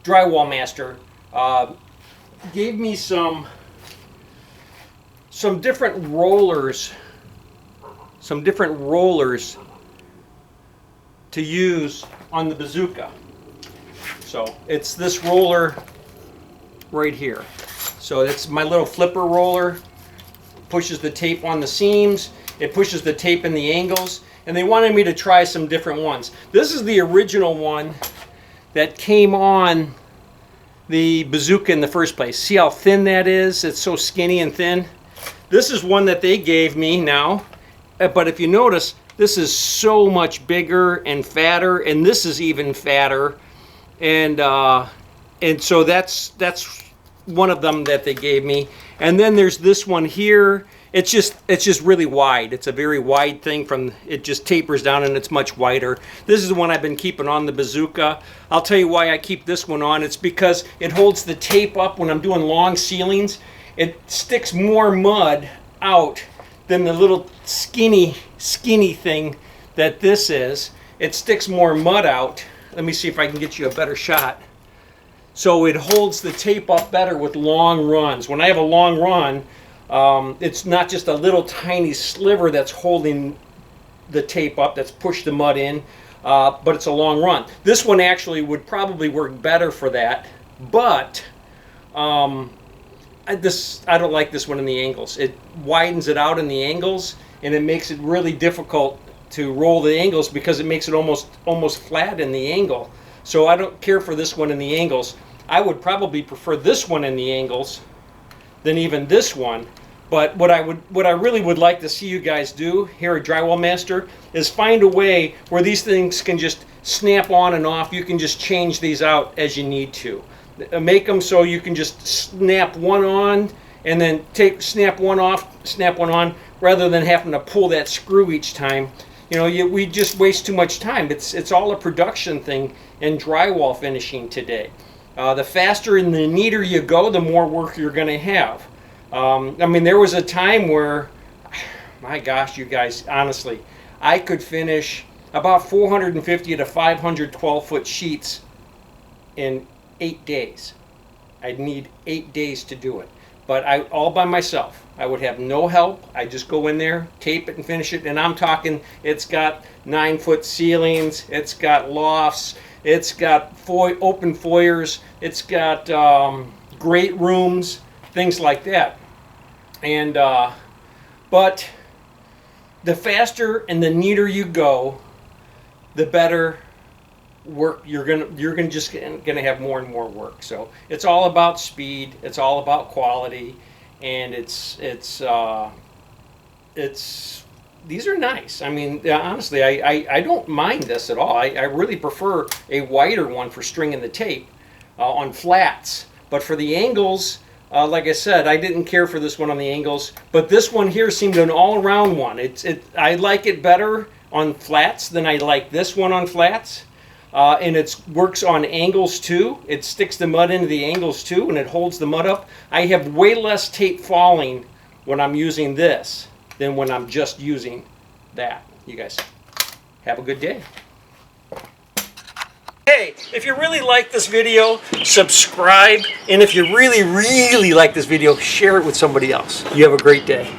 Drywall Master gave me some different rollers, to use on the Bazooka. So it's this roller right here. So it's my little flipper roller. Pushes the tape on the seams. It pushes the tape in the angles. And they wanted me to try some different ones. This is the original one that came on the Bazooka in the first place. See how thin that is? It's so skinny and thin. This is one that they gave me now. But if you notice, this is so much bigger and fatter, and this is even fatter. And so that's one of them that they gave me. And then there's this one here. It's just really wide. It's a very wide thing. It just tapers down and it's much wider. This is the one I've been keeping on the Bazooka. I'll tell you why I keep this one on. It's because it holds the tape up when I'm doing long ceilings. It sticks more mud out than the little skinny thing that this is. It sticks more mud out. Let me see if I can get you a better shot. So it holds the tape up better with long runs. When I have a long run, it's not just a little tiny sliver that's holding the tape up, that's pushed the mud in, but it's a long run. This one actually would probably work better for that, but I don't like this one in the angles. It widens it out in the angles, and it makes it really difficult to roll the angles because it makes it almost flat in the angle. So I don't care for this one in the angles. I would probably prefer this one in the angles than even this one. But what I really would like to see you guys do here at Drywall Master is find a way where these things can just snap on and off. You can just change these out as you need to. Make them so you can just snap one on and then snap one off, snap one on, rather than having to pull that screw each time. You know, we just waste too much time. It's all a production thing in drywall finishing today. The faster and the neater you go, the more work you're going to have. I mean, there was a time where, my gosh, you guys, honestly, I could finish about 450 to 500 12-foot sheets in 8 days. I'd need 8 days to do it. But all by myself. I would have no help. I just go in there, tape it, and finish it. And I'm talking, it's got 9-foot ceilings, it's got lofts, it's got open foyers, it's got great rooms, things like that. And but the faster and the neater you go, the better work you're gonna have more and more work. So it's all about speed, it's all about quality, and it's these are nice. I mean, honestly, I don't mind this at all. I really prefer a wider one for stringing the tape on flats. But for the angles, like I said, I didn't care for this one on the angles. But this one here seemed an all-around one. I like it better on flats than I like this one on flats. And it works on angles too. It sticks the mud into the angles too, and it holds the mud up. I have way less tape falling when I'm using this than when I'm just using that. You guys have a good day. Hey, if you really like this video, subscribe. And if you really, really like this video, share it with somebody else. You have a great day.